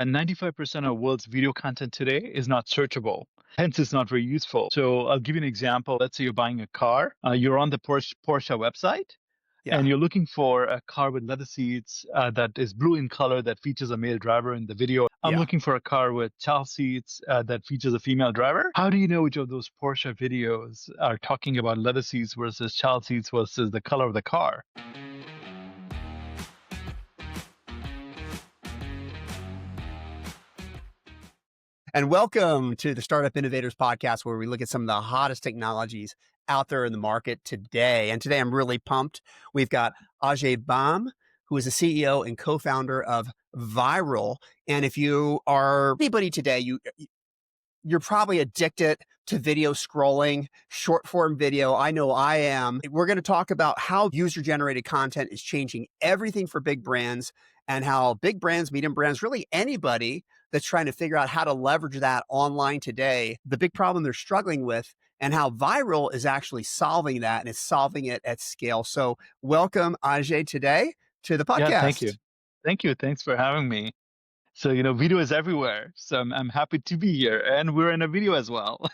And 95% of world's video content today is not searchable. Hence, it's not very useful. So I'll give you an example. Let's say you're buying a car. You're on the Porsche website, Yeah. and you're looking for a car with leather seats that is blue in color that features a male driver in the video. I'm Yeah. looking for a car with child seats that features a female driver. How do you know which of those Porsche videos are talking about leather seats versus child seats versus the color of the car? And welcome to the Startup Innovators podcast, where we look at some of the hottest technologies out there in the market today. And today I'm really pumped. We've got Ajay Bam, who is the CEO and co-founder of Vyrill. And if you are anybody today, you're probably addicted to video scrolling, short form video. I know I am. We're going to talk about how user generated content is changing everything for big brands, and how big brands, medium brands, really anybody that's trying to figure out how to leverage that online today, the big problem they're struggling with, and how Vyrill is actually solving that, and it's solving it at scale. So welcome, Ajay, today to the Yeah, thank you. podcast. Thank you. Thanks for having me. So, video is everywhere. So I'm happy to be here. And we're in a video as well.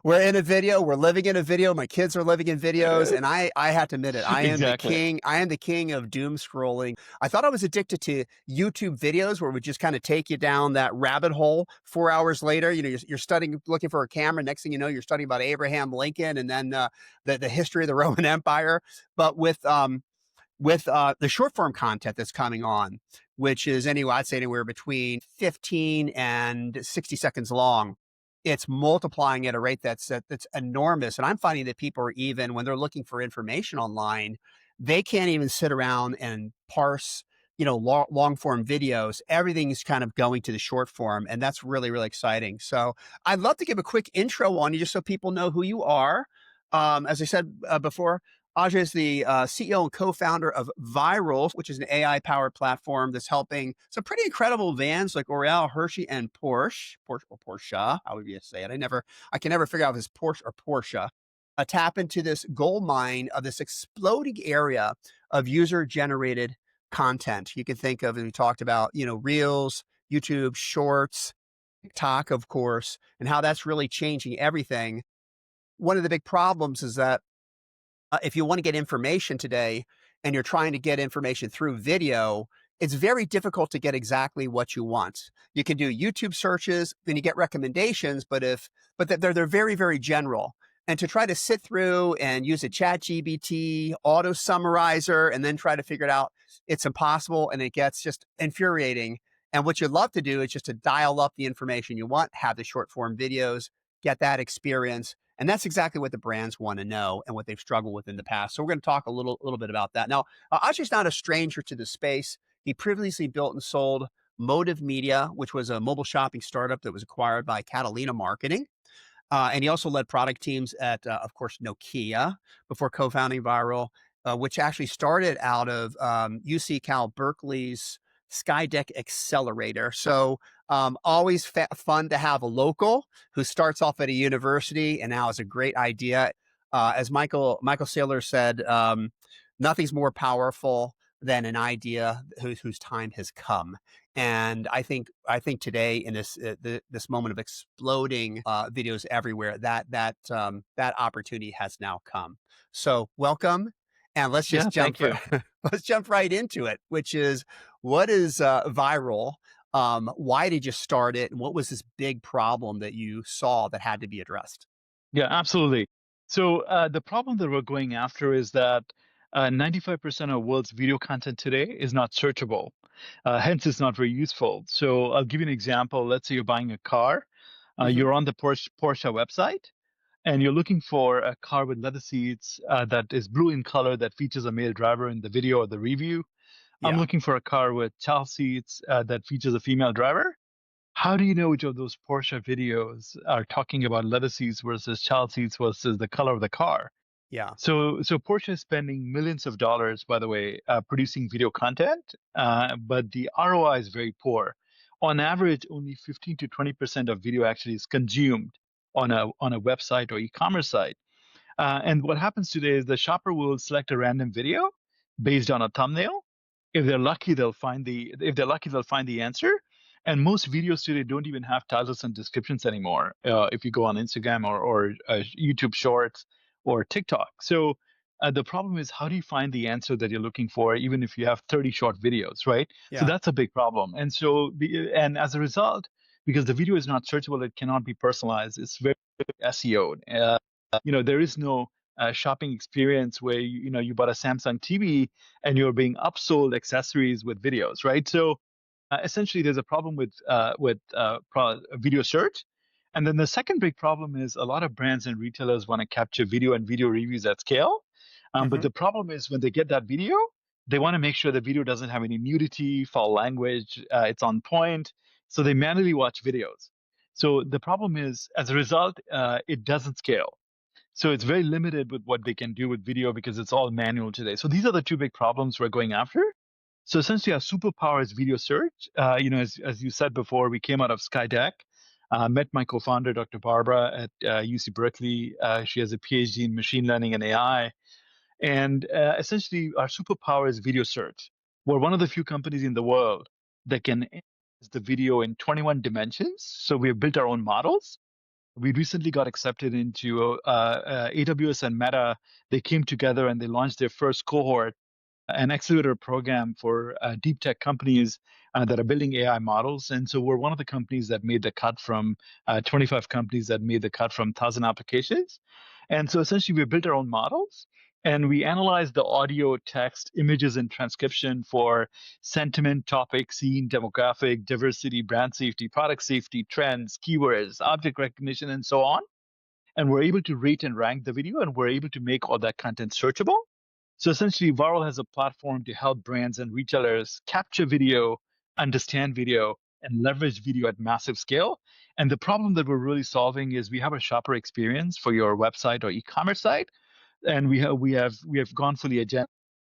We're in a video. We're living in a video. My kids are living in videos, and I have to admit it. I am the Exactly. king. I am the king of doom scrolling. I thought I was addicted to YouTube videos, where it would just kind of take you down that rabbit hole. 4 hours later, you're studying, looking for a camera. Next thing you know, you're studying about Abraham Lincoln, and then the history of the Roman Empire. But with the short form content that's coming on, which is anyway, I'd say anywhere between 15 and 60 seconds long. It's multiplying at a rate that's enormous. And I'm finding that people are, even when they're looking for information online, they can't even sit around and parse, long form videos. Everything's kind of going to the short form. And that's really, really exciting. So I'd love to give a quick intro on you, just so people know who you are. As I said before, Ajay is the CEO and co-founder of Vyrill, which is an AI-powered platform that's helping some pretty incredible vans like L'Oreal, Hershey, and Porsche. How would you say it? I can never figure out if it's Porsche or Porsche. Tap into this gold mine of this exploding area of user-generated content. You can think of, and we talked about, Reels, YouTube, Shorts, TikTok, of course, and how that's really changing everything. One of the big problems is that if you want to get information today and you're trying to get information through video, it's very difficult to get exactly what you want. You can do YouTube searches and you get recommendations, but they're very, very general. And to try to sit through and use a chat GBT auto summarizer and then try to figure it out, it's impossible, and it gets just infuriating. And what you'd love to do is just to dial up the information you want, have the short form videos, get that experience. And that's exactly what the brands want to know and what they've struggled with in the past. So we're going to talk a little bit about that. Now, Ajay's not a stranger to the space. He previously built and sold Motive Media, which was a mobile shopping startup that was acquired by Catalina Marketing. And he also led product teams at, of course, Nokia before co-founding Vyrill, which actually started out of UC Cal Berkeley's Skydeck Accelerator. So always fun to have a local who starts off at a university and now has a great idea. As Michael Saylor said, nothing's more powerful than an idea whose time has come. And I think today, in this moment of exploding videos everywhere, that opportunity has now come. So welcome, and let's just Yeah, thank you. let's jump right into it. Which is, what is Vyrill? Why did you start it, and what was this big problem that you saw that had to be addressed? Yeah, absolutely. So the problem that we're going after is that 95% of world's video content today is not searchable. Hence, it's not very useful. So I'll give you an example. Let's say you're buying a car. Hmm. You're on the Porsche website, and you're looking for a car with leather seats that is blue in color that features a male driver in the video or the review. I'm Yeah. looking for a car with child seats that features a female driver. How do you know which of those Porsche videos are talking about leather seats versus child seats versus the color of the car? Yeah. So Porsche is spending millions of dollars, by the way, producing video content, but the ROI is very poor. On average, only 15 to 20% of video actually is consumed on a website or e-commerce site. And what happens today is the shopper will select a random video based on a thumbnail. If they're lucky, they'll find the answer. And most videos today don't even have titles and descriptions anymore. If you go on Instagram or YouTube Shorts or TikTok. So the problem is, how do you find the answer that you're looking for, even if you have 30 short videos, right? So Yeah. that's a big problem. And so, and as a result, because the video is not searchable, it cannot be personalized. It's very SEO'd. There is no shopping experience where you bought a Samsung TV and you're being upsold accessories with videos, right? So essentially, there's a problem with video search. And then the second big problem is a lot of brands and retailers want to capture video and video reviews at scale. But Hmm. the problem is when they get that video, they want to make sure the video doesn't have any nudity, foul language, it's on point. So they manually watch videos. So the problem is, as a result, it doesn't scale. So it's very limited with what they can do with video because it's all manual today. So these are the two big problems we're going after. So essentially, our superpower is video search. As you said before, we came out of Skydeck. Met my co-founder, Dr. Barbara, at UC Berkeley. She has a PhD in machine learning and AI. And essentially, our superpower is video search. We're one of the few companies in the world that can analyze the video in 21 dimensions. So we have built our own models. We recently got accepted into AWS and Meta. They came together and they launched their first cohort, an accelerator program for deep tech companies that are building AI models. And so we're one of the companies that made the cut from 25 companies that made the cut from 1,000 applications. And so essentially, we built our own models and we analyze the audio, text, images, and transcription for sentiment, topic, scene, demographic, diversity, brand safety, product safety, trends, keywords, object recognition, and so on. And we're able to rate and rank the video, and we're able to make all that content searchable. So essentially, Vyrill has a platform to help brands and retailers capture video, understand video, and leverage video at massive scale. And the problem that we're really solving is we have a shopper experience for your website or e-commerce site, and we have gone fully agentic.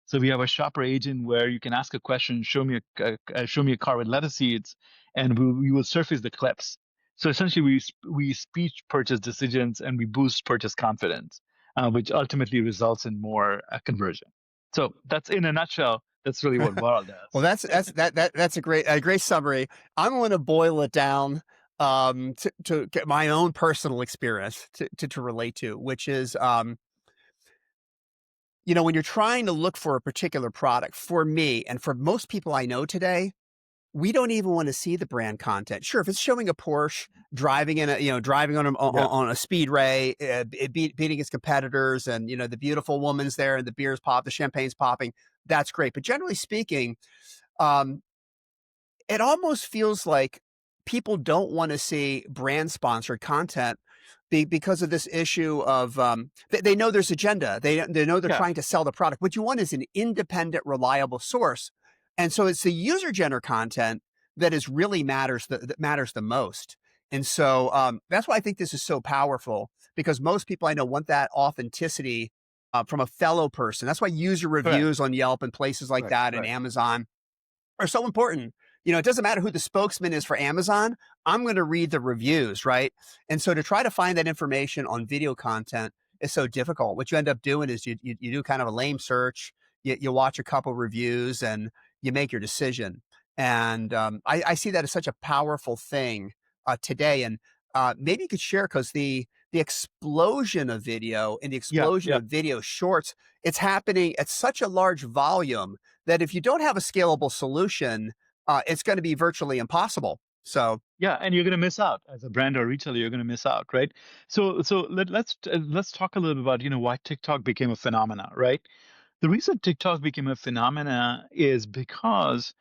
So we have a shopper agent where you can ask a question, show me a car with lettuce seeds, and we will surface the clips. So essentially, we speech purchase decisions and we boost purchase confidence, which ultimately results in more conversion. So that's in a nutshell. That's really what Varl Well, does. that's a great summary. I'm going to boil it down to get my own personal experience to relate to, which is when you're trying to look for a particular product, for me and for most people I know today, we don't even want to see the brand content. Sure, if it's showing a Porsche driving Yeah, on a speedway, beating its competitors, and the beautiful woman's there, and the beers pop, the champagne's popping, that's great. But generally speaking, um, it almost feels like people don't want to see brand sponsored content because of this issue of they know there's agenda. They know they're yeah, trying to sell the product. What you want is an independent, reliable source, and so it's the user generated content that matters the most. And so that's why I think this is so powerful, because most people I know want that authenticity from a fellow person. That's why user correct, reviews on Yelp and places like right, that and right, Amazon are so important. It doesn't matter who the spokesman is for Amazon. I'm going to read the reviews, right? And so to try to find that information on video content is so difficult. What you end up doing is you do kind of a lame search. You watch a couple reviews and you make your decision. And I see that as such a powerful thing today. And maybe you could share, because the explosion of video and the yeah, explosion yeah. of video shorts, it's happening at such a large volume that if you don't have a scalable solution, it's going to be virtually impossible. So, Yeah, and you're going to miss out as a brand or retailer. You're going to miss out, right? So let's talk a little bit about why TikTok became a phenomena, right? The reason TikTok became a phenomena is because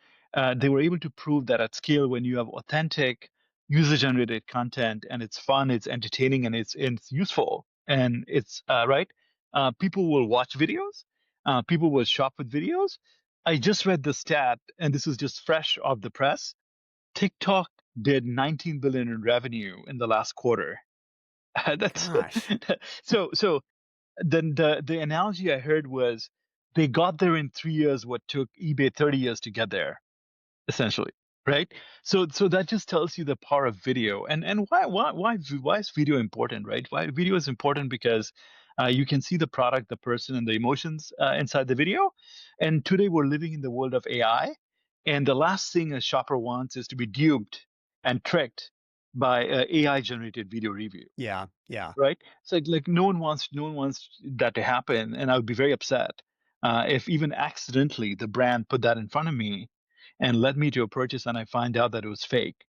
they were able to prove that at scale, when you have authentic user-generated content and it's fun, it's entertaining, and it's useful, and it's right, people will watch videos, people will shop with videos. I just read the stat, and this is just fresh off the press. TikTok did 19 billion in revenue in the last quarter. That's gosh, so then the analogy I heard was they got there in 3 years what took eBay 30 years to get there, essentially, right? So that just tells you the power of video. And why is video important, right? Why video is important because you can see the product, the person, and the emotions inside the video. And today we're living in the world of AI. And the last thing a shopper wants is to be duped and tricked by AI generated video review, Yeah. Yeah. right? So like no one wants that to happen, and I would be very upset if even accidentally the brand put that in front of me and led me to a purchase and I find out that it was fake,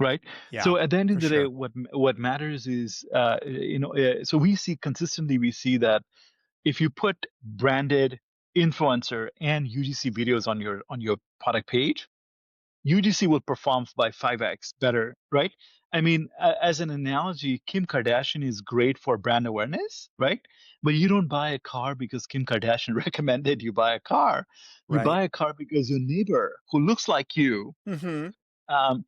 right? Yeah. So at the end of For the day, sure. what matters is so we see consistently, we see that if you put branded influencer and UGC videos on your product page, UGC will perform by 5x better, right? I mean, as an analogy, Kim Kardashian is great for brand awareness, right? But you don't buy a car because Kim Kardashian recommended you buy a car. You Right. buy a car because your neighbor who looks like you Hmm.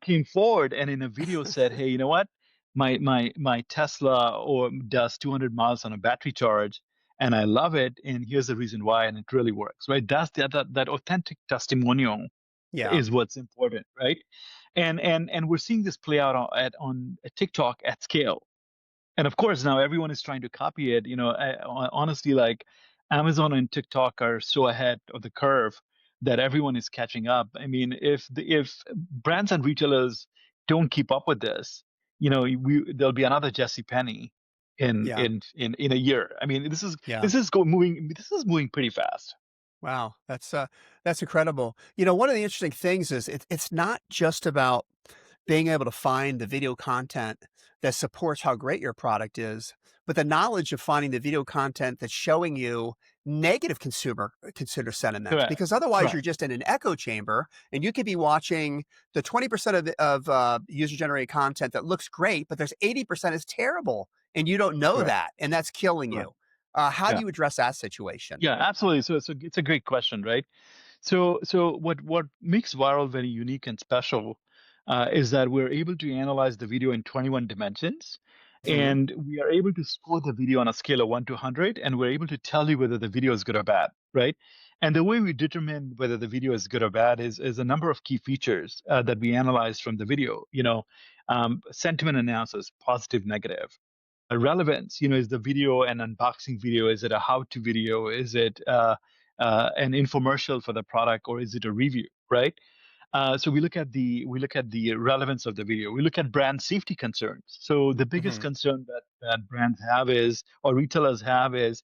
came forward and in a video said, "Hey, you know what? My Tesla or does 200 miles on a battery charge, and I love it, and here's the reason why, and it really works." Right? That's that authentic testimonial Yeah. is what's important, right? And we're seeing this play out on TikTok at scale, and of course now everyone is trying to copy it. Honestly, like Amazon and TikTok are so ahead of the curve that everyone is catching up. I mean, if brands and retailers don't keep up with this, there'll be another Jesse Penny Yeah. in a year. I mean, Yeah. this is moving pretty fast. Wow, that's incredible. You know, one of the interesting things is it's not just about being able to find the video content that supports how great your product is, but the knowledge of finding the video content that's showing you negative consumer sentiment. Correct. Because otherwise, Right. you're just in an echo chamber, and you could be watching the 20% of user generated content that looks great, but there's 80% is terrible, and you don't know Correct. that, and that's killing Correct. you. How do Yeah. you address that situation? Yeah, absolutely. So it's a great question, right? So what makes Viral very unique and special is that we're able to analyze the video in 21 dimensions, Mhm. and we are able to score the video on a scale of 1 to 100, and we're able to tell you whether the video is good or bad, right? And the way we determine whether the video is good or bad is a number of key features that we analyze from the video. Sentiment analysis, positive, negative. Relevance, is the video an unboxing video? Is it a how-to video? Is it an infomercial for the product, or is it a review, right? So we look at the relevance of the video. We look at brand safety concerns. So the biggest Mhm. concern that brands have is, or retailers have, is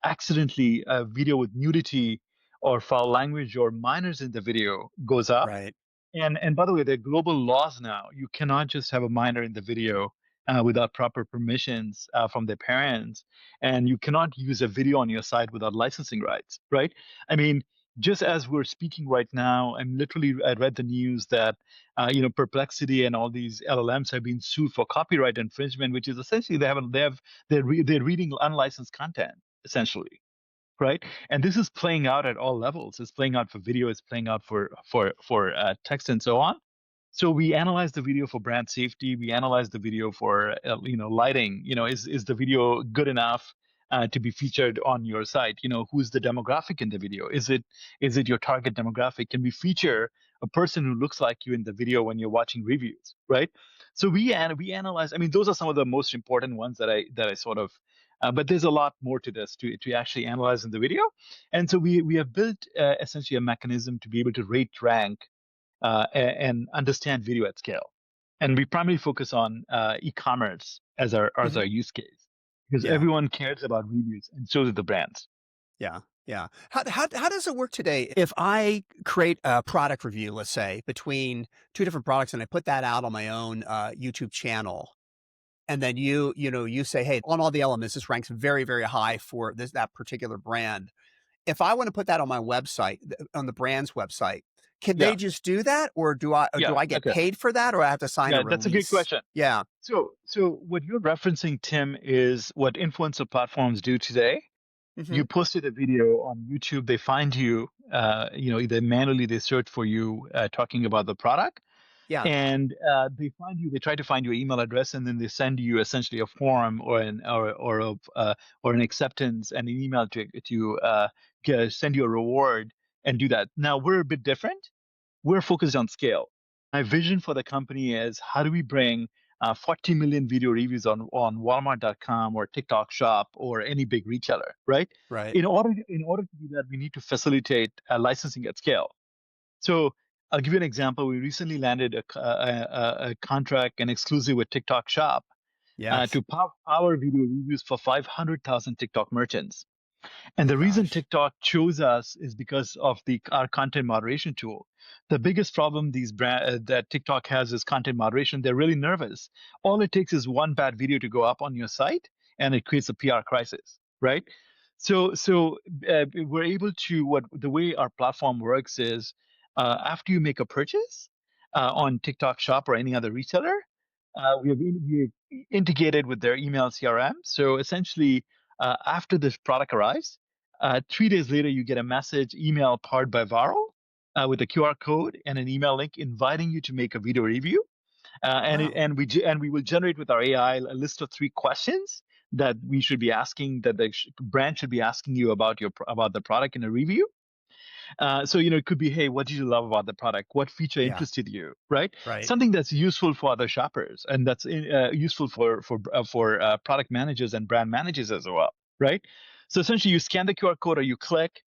accidentally a video with nudity or foul language or minors in the video goes up. Right. And by the way, there are global laws now. You cannot just have a minor in the video without proper permissions from their parents, and you cannot use a video on your site without licensing rights, right? I mean, just as we're speaking right now, I read the news that Perplexity and all these LLMs have been sued for copyright infringement, which is essentially they're reading unlicensed content essentially, right? And this is playing out at all levels. It's playing out for video. It's playing out for text and so on. So we analyze the video for brand safety. We analyze the video for lighting. Is the video good enough to be featured on your site? Who's the demographic in the video? Is it your target demographic? Can we feature a person who looks like you in the video when you're watching reviews, right? So we analyze. I mean, those are some of the most important ones that I sort of. But there's a lot more to this to actually analyze in the video, and so we have built essentially a mechanism to be able to rate rank and understand video at scale. And we primarily focus on e-commerce as our Mhm. use case because Yeah. everyone cares about reviews, and so do the brands. Yeah. Yeah. How does it work today? If I create a product review, let's say, between 2 different products, and I put that out on my own, YouTube channel, and then you say, "Hey, on all the elements, this ranks very, very high for that particular brand." If I wanna put that on my website, on the brand's website, can they Yeah, just do that, or do yeah, I get okay, paid for that, or I have to sign a yeah. That's a great release? question. Yeah. So what you're referencing, Tim, is what influencer platforms do today. You Mhm. posted a video on YouTube. They find you, either manually they search for you talking about the product, Yeah. and they find you. They try to find your email address, and then they send you essentially a form or an acceptance and an email to send you a reward and do that. Now we're a bit different. We're focused on scale. My vision for the company is how do we bring 40 million video reviews on Walmart.com or TikTok Shop or any big retailer, right? Right. In order to do that, we need to facilitate licensing at scale. So I'll give you an example. We recently landed a contract, an exclusive with TikTok Shop, Yes. to power video reviews for 500,000 TikTok merchants. And Oh the reason gosh. TikTok chose us is because of the our content moderation tool. The biggest problem that TikTok has is content moderation. They're really nervous. All it takes is one bad video to go up on your site, and it creates a PR crisis, right? So we're able to what the way our platform works is after you make a purchase on TikTok Shop or any other retailer, we integrated with their email CRM. So essentially, after this product arrives, 3 days later, you get a message email powered by Vyrill with a QR code and an email link inviting you to make a video review. Wow. And we will generate with our AI a list of 3 questions that we should be asking that the brand should be asking you about about the product in a review. So, it could be, hey, what did you love about the product? What feature Yeah. interested you, right? Right. Something that's useful for other shoppers and that's useful for product managers and brand managers as well, right? So essentially, you scan the QR code or you click,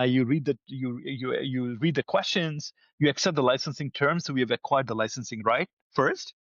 you read you read the questions, you accept the licensing terms. So we have acquired the licensing right first,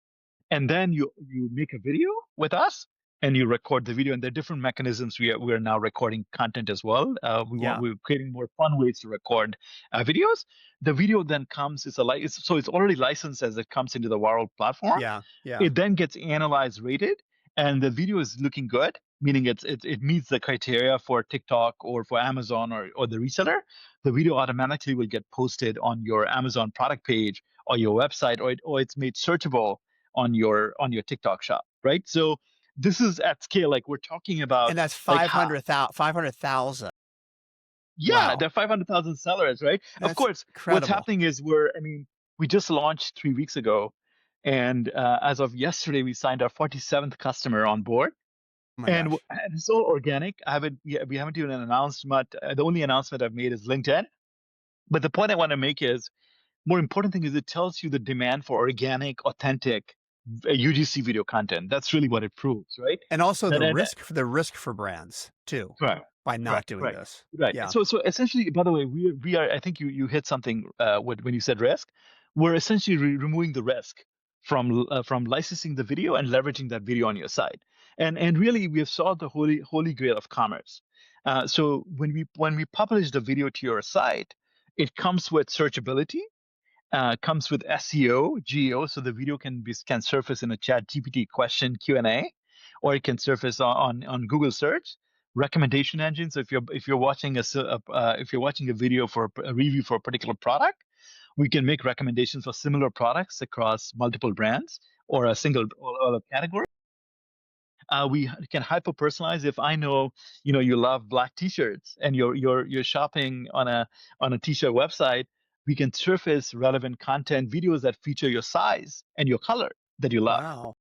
and then you make a video with us and you record the video, and there are different mechanisms. We're now recording content as well. Yeah. We're creating more fun ways to record videos. The video then comes, so it's already licensed as it comes into the Vyrill platform. Yeah. Yeah. It then gets analyzed, rated, and the video is looking good, meaning it meets the criteria for TikTok or for Amazon or the reseller. The video automatically will get posted on your Amazon product page or your website, or it's made searchable on your TikTok shop, right? So this is at scale. Like we're talking about And that's like how 500,000. yeah, Wow. there are 500,000 sellers, right? Of That's course, what's incredible. happening is we just launched 3 weeks ago, and as of yesterday, we signed our 47th customer on board, Oh my and, gosh. and it's all organic. We haven't even announced much. The only announcement I've made is LinkedIn. But the point I want to make is more important thing is it tells you the demand for organic, authentic UGC video content. That's really what it proves, right? And also That, and the risk for brands too Correct. by not Correct. doing Right. this. Right. Yeah. So essentially, by the way, we are. I think you hit something when you said risk. We're essentially removing the risk from licensing the video and leveraging that video on your site. And really, we have solved the holy grail of commerce. So when we publish the video to your site, it comes with searchability, comes with SEO, GEO, so the video can surface in a Chat GPT question Q&A, or it can surface on Google search recommendation engine. So if you're watching if you're watching a video for a review for a particular product, we can make recommendations for similar products across multiple brands or a single or a category. We can hyper personalize. If I know, you love black t-shirts and you're shopping on a t-shirt website, we can surface relevant content videos that feature your size and your color that you love. Wow.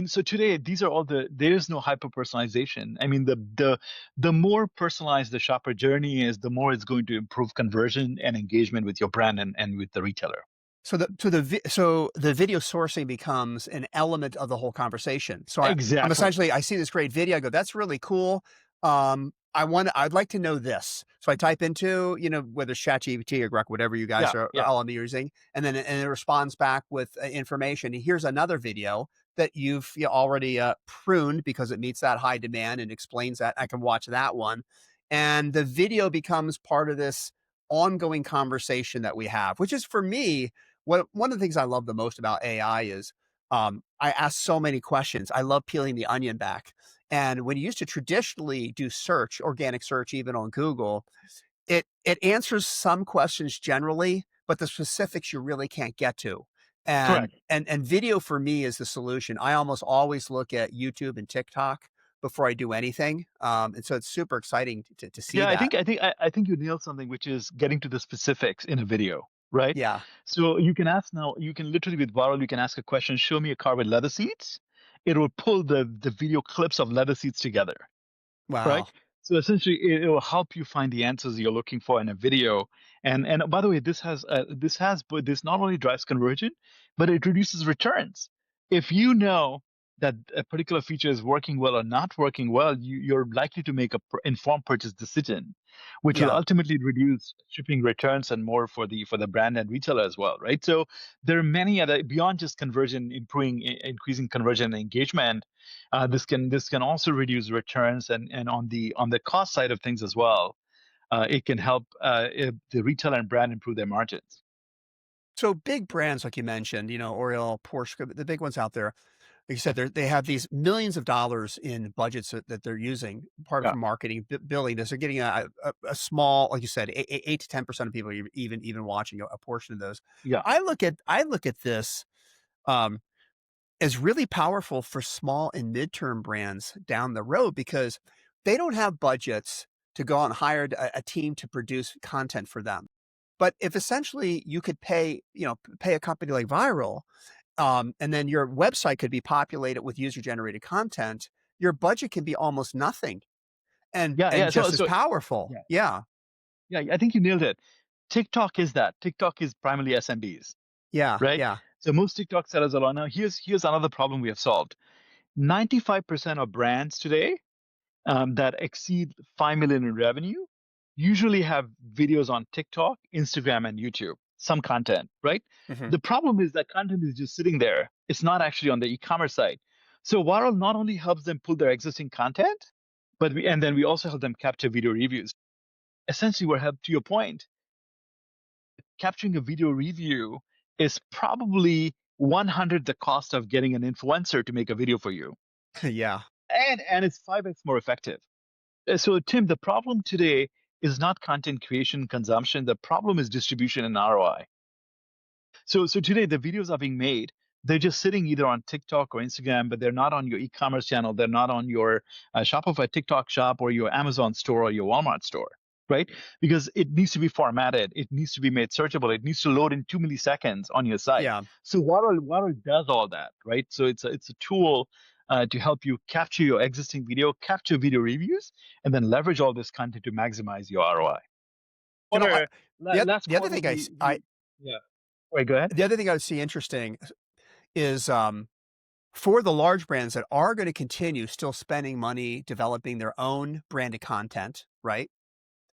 So today these are all there is no hyper personalization. I mean, the more personalized the shopper journey is, the more it's going to improve conversion and engagement with your brand and with the retailer. So the video sourcing becomes an element of the whole conversation. So I'm Exactly. essentially I see this great video, I go, that's really cool. I'd like to know this. So I type into, whether it's ChatGPT or Grok, whatever you guys Yeah. are Yeah. all using, and then it responds back with information. And here's another video that you've already pruned because it meets that high demand and explains that. I can watch that one, and the video becomes part of this ongoing conversation that we have, which is for me one of the things I love the most about AI is I ask so many questions. I love peeling the onion back. And when you used to traditionally do search, organic search, even on Google, it answers some questions generally, but the specifics you really can't get to. And Correct. and video for me is the solution. I almost always look at YouTube and TikTok before I do anything. And so it's super exciting to see Yeah, I that. think I think I think you nailed something, which is getting to the specifics in a video, right? Yeah. So you can literally with Vyrill, you can ask a question, show me a car with leather seats. It will pull the video clips of leather seats together, right? Wow. So essentially, it will help you find the answers you're looking for in a video. And by the way, but this not only drives conversion, but it reduces returns. If you know that a particular feature is working well or not working well, you're likely to make a informed purchase decision, which will Yeah. ultimately reduce shipping returns and more for the brand and retailer as well, right? So there are many other beyond just conversion, increasing conversion and engagement. This can also reduce returns and on the cost side of things as well. It can help the retailer and brand improve their margins. So big brands, like you mentioned, Oriole, Porsche, the big ones out there, like you said, they have these millions of dollars in budgets that they're using, part of Yeah, for marketing, billing this. They're getting a small, like you said, 8 to 10% of people are even watching a portion of those. yeah, I look at this um, as really powerful for small and midterm brands down the road because they don't have budgets to go out and hire a team to produce content for them. But if essentially you could pay a company like Vyrill, and then your website could be populated with user generated content, your budget can be almost nothing and yeah, yeah. So just as so powerful. yeah, Yeah. yeah. I think you nailed it. TikTok is that. TikTok is primarily SMBs, Yeah. right? Yeah. So most TikTok sellers are now. Here's another problem we have solved. 95% of brands today that exceed 5 million in revenue usually have videos on TikTok, Instagram, and YouTube, some content, right? Mhm. The problem is that content is just sitting there. It's not actually on the e-commerce side. So Viral not only helps them pull their existing content, and then we also help them capture video reviews. Essentially, we're help to your point, capturing a video review is probably 100 the cost of getting an influencer to make a video for you. Yeah. And it's 5x more effective. So, Tim, the problem today is not content creation consumption. The problem is distribution and ROI. So today the videos are being made. They're just sitting either on TikTok or Instagram, but they're not on your e-commerce channel. They're not on your Shopify TikTok shop or your Amazon store or your Walmart store, right? Because it needs to be formatted. It needs to be made searchable. It needs to load in 2 milliseconds on your site. Yeah. So Waddle does all that, right? So it's a tool to help you capture your existing video, capture video reviews, and then leverage all this content to maximize your ROI. You know, I, Quarter, last the other quarter, thing I, s- I yeah. Wait, go ahead. the other thing I would see interesting is for the large brands that are going to continue still spending money developing their own branded content, right?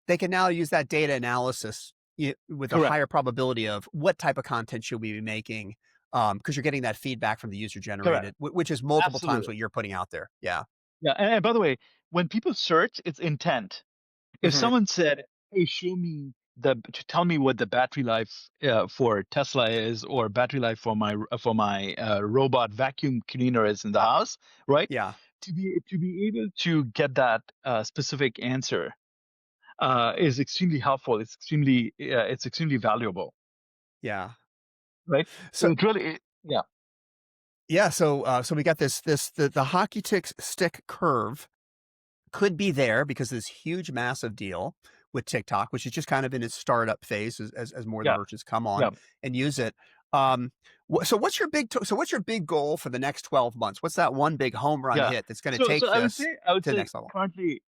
They can now use that data analysis with a Correct. higher probability of what type of content should we be making, because you're getting that feedback from the user Correct. generated, which is multiple times Absolutely. what you're putting out there. Yeah. Yeah. And by the way, when people search, it's intent. If Mhm. someone said, "Hey, tell me what the battery life for Tesla is, or battery life for my robot vacuum cleaner is in the house," right? Yeah. To be able to get that specific answer is extremely helpful. It's extremely valuable, Yeah. right? So So it really, yeah, yeah, so we got the hockey stick curve could be there because of this huge massive deal with TikTok, which is just kind of in its startup phase as more of the yeah, merchants come on yeah, and use it. So what's your big goal for the next 12 months? What's that one big home run yeah. hit that's going to So take I would say this I would to the say next level? currently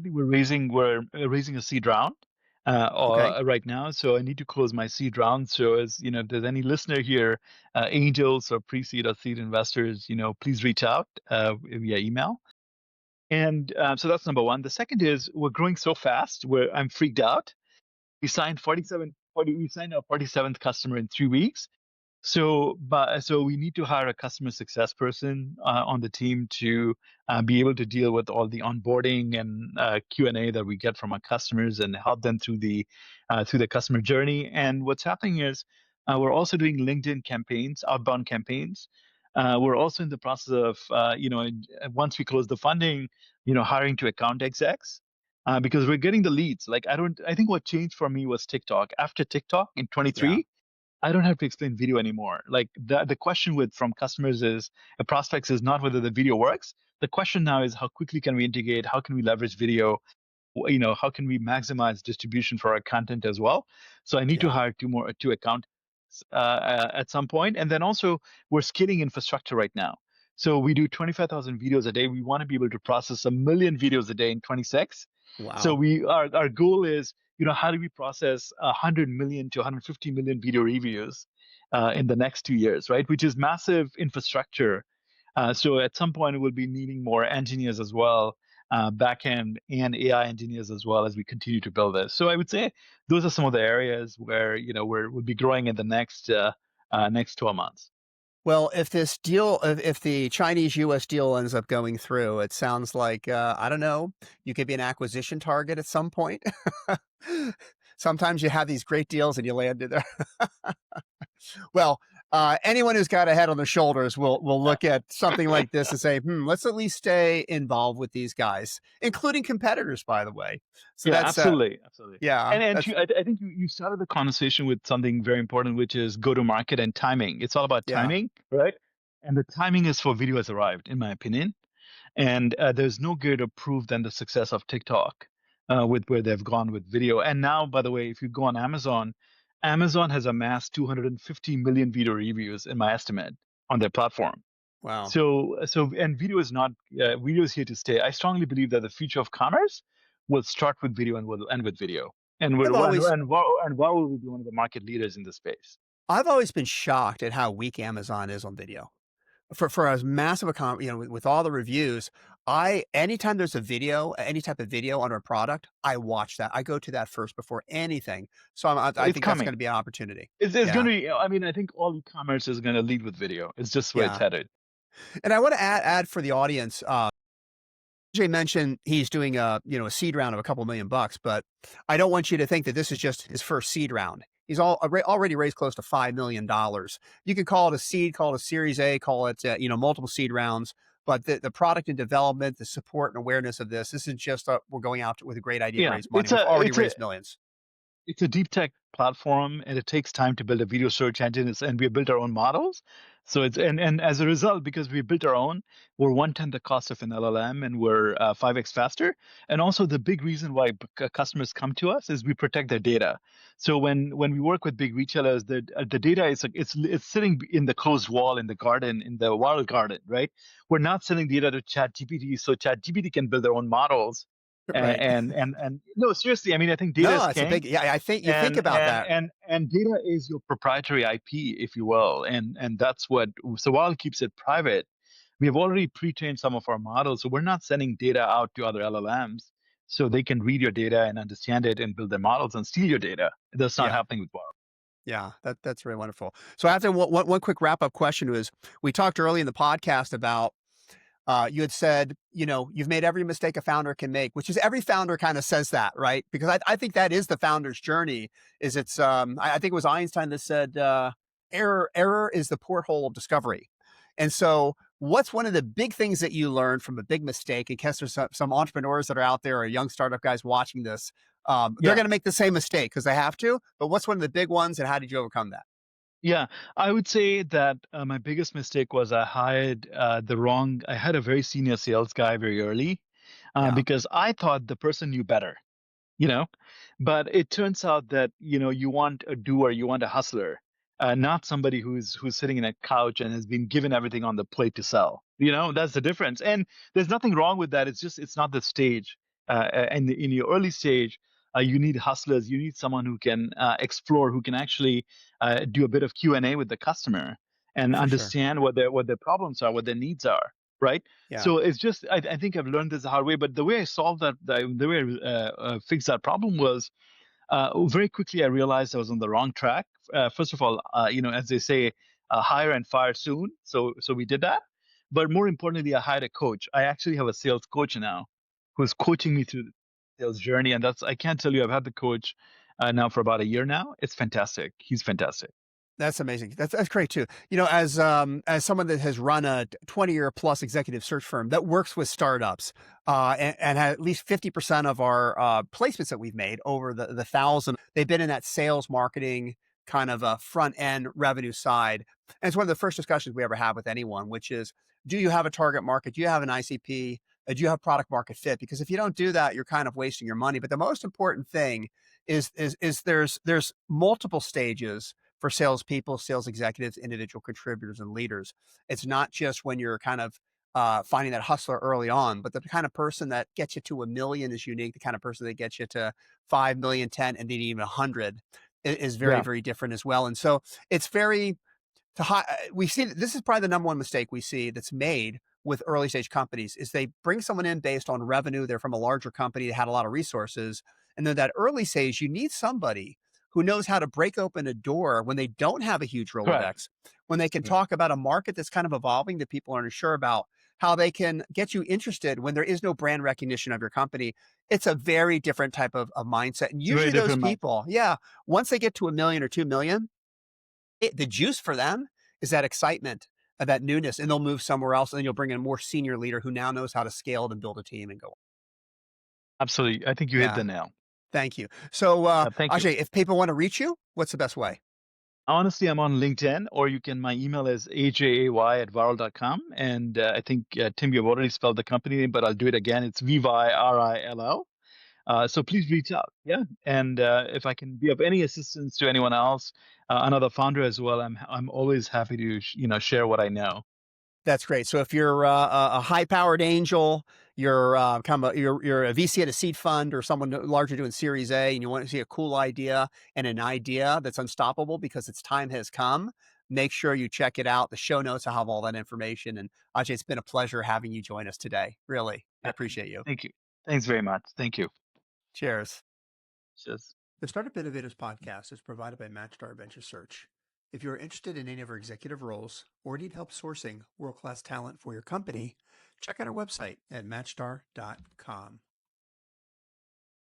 we're raising a seed round Okay. right now. So I need to close my seed round. So as you know, if there's any listener here, angels or pre-seed or seed investors, please reach out via email. And so that's number one. The second is we're growing so fast where I'm freaked out. We signed our 47th customer in 3 weeks. So we need to hire a customer success person on the team to be able to deal with all the onboarding and Q&A that we get from our customers and help them through the customer journey. And what's happening is we're also doing LinkedIn campaigns, outbound campaigns. We're also in the process of, once we close the funding, hiring to account execs. Because we're getting the leads. Like I think what changed for me was TikTok. After TikTok in Yeah. 23, I don't have to explain video anymore. Like the question from customers is prospects is not whether the video works. The question now is how quickly can we integrate? How can we leverage video? How can we maximize distribution for our content as well? So I need to Yeah. hire two accounts at some point, and then also we're scaling infrastructure right now. So we do 25,000 videos a day. We want to be able to process 1 million videos a day in 26. So Wow. our goal is, how do we process 100 million to 150 million video reviews in the next 2 years, right? Which is massive infrastructure So at some point, we'll be needing more engineers as well, backend and AI engineers as well as we continue to build this. So I would say those are some of the areas where we'll be growing in the next 12 months. Well, if this deal, if the Chinese-US deal ends up going through, it sounds like, I don't know, you could be an acquisition target at some point. Sometimes you have these great deals and you land in there. Well, anyone who's got a head on their shoulders will Yeah, look at something like this and say, let's at least stay involved with these guys, including competitors, by the way. So yeah, that's, absolutely, absolutely. yeah, And that's, I think you started the conversation with something very important, which is go to market and timing. It's all about yeah, timing, right? And the timing is for video has arrived, in my opinion. And there's no greater proof than the success of TikTok with where they've gone with video. And now, by the way, if you go on Amazon, Amazon has amassed 250 million video reviews, in my estimate, on their platform. wow. And video is not video is here to stay. I strongly believe that the future of commerce will start with video and will end with video. And I've we're always, and Wow will be one of the market leaders in this space. I've always been shocked at how weak Amazon is on video. For as massive a with all the reviews, anytime there's a video, any type of video on our product, I watch that. I go to that first before anything. So I It's think that's going coming. to be an opportunity. It's going Yeah, to be. I mean, I think all e-commerce is going to lead with video. It's just where it's yeah. headed. And I want to add for the audience. Jay mentioned he's doing a seed round of a couple $1,000,000, but I don't want you to think that this is just his first seed round. He's already raised close to $5 million. You could call it a seed, call it a Series A, call it multiple seed rounds. But the product and development, the support and awareness of this isn't just we're going out with a great idea to Yeah, raise money. We've already raised millions. it's a deep tech platform, and it takes time to build a video search engine. And we built our own models. So and as a result, because we built our own, we're 1/10 the cost of an LLM, and we're 5x faster. And also, the big reason why customers come to us is we protect their data. So when we work with big retailers, the data is like it's sitting in the closed wall in the garden, in the walled garden, right? We're not sending data to ChatGPT, so ChatGPT can build their own models. Right. And no, seriously, I mean, I think data No, is it's a king, big, yeah, I think you think and about and that. and and data is your proprietary IP, if you will, and that's what. So while it keeps it private, we have already pre-trained some of our models, so we're not sending data out to other LLMs, so they can read your data and understand it and build their models and steal your data. That's not Yeah. happening with Borrow. Yeah, that's really wonderful. So I have to one quick wrap up question was we talked early in the podcast about you had said, you've made every mistake a founder can make, which is every founder kind of says that, right? Because I think that is the founder's journey. Is it's I think it was Einstein that said error is the porthole of discovery. And so, what's one of the big things that you learned from a big mistake? In case there's some entrepreneurs that are out there or young startup guys watching this, they're Yeah. going to make the same mistake because they have to. But what's one of the big ones, and how did you overcome that? Yeah, I would say that my biggest mistake was I hired the wrong. I had a very senior sales guy very early Yeah, because I thought the person knew better. you know but it turns out that you want a doer, you want a hustler, not somebody who's sitting in a couch and has been given everything on the plate to sell. That's the difference, and there's nothing wrong with that. It's not the stage. In your early stage, you need hustlers, you need someone who can explore, who can actually do a bit of Q&A with the customer and for sure. understand what their problems are, what their needs are, right? Yeah, So it's just I think I've learned this the hard way. But the way I solved that, the way I fixed that problem was very quickly I realized I was on the wrong track. First of all, as they say, hire and fire soon. So we did that. But more importantly, I hired a coach. I actually have a sales coach now, who's coaching me through the sales journey, and I can't tell you, I've had the coach now for about a year now. It's fantastic. He's fantastic. that's amazing. That's great too. As someone that has run a 20-year plus executive search firm that works with startups, and had at least 50% of our placements that we've made over the thousand, they've been in that sales marketing kind of a front end revenue side. And it's one of the first discussions we ever have with anyone, which is, do you have a target market? Do you have an ICP? Do you have product market fit? Because if you don't do that, you're kind of wasting your money. But the most important thing is there's multiple stages for salespeople, sales executives, individual contributors, and leaders. It's not just when you're kind of finding that hustler early on, but the kind of person that gets you to 1 million is unique. The kind of person that gets you to 5 million, 10, and then even 100 is very, Yeah. very different as well. And so it's very We see that this is probably the number one mistake we see that's made with early stage companies is they bring someone in based on revenue. They're from a larger company that had a lot of resources. And then that early stage, you need somebody who knows how to break open a door when they don't have a huge Correct. Rolodex, when they can Correct. talk about a market that's kind of evolving that people aren't sure about, how they can get you interested when there is no brand recognition of your company. It's a very different type of mindset. And It's a very usually those different mindset. people, yeah, once they get to 1 million or 2 million, the juice for them is that excitement, that newness, and they'll move somewhere else. And then you'll bring in a more senior leader who now knows how to scale it and build a team and go on. Absolutely. I think you hit Yeah. the nail. Thank you. So, Thank you. Ajay, if people want to reach you, what's the best way? Honestly, I'm on LinkedIn, or my email is ajay@vyrill.com. And I think, Tim, you've already spelled the company name, but I'll do it again. It's VYRILL. So please reach out. Yeah. And if I can be of any assistance to anyone else, another founder as well, I'm always happy to, share what I know. That's great. So if you're a high-powered angel, you're you're a VC at a seed fund or someone larger doing Series A, and you want to see a cool idea and an idea that's unstoppable because its time has come, make sure you check it out. The show notes, I have all that information. And Ajay, it's been a pleasure having you join us today. Really, I Uh, appreciate you. Thank you. Thanks very much. Thank you. Cheers. Cheers. The Startup Innovators podcast is provided by MatchStar Venture Search. If you're interested in any of our executive roles or need help sourcing world-class talent for your company, check out our website at matchstar.com.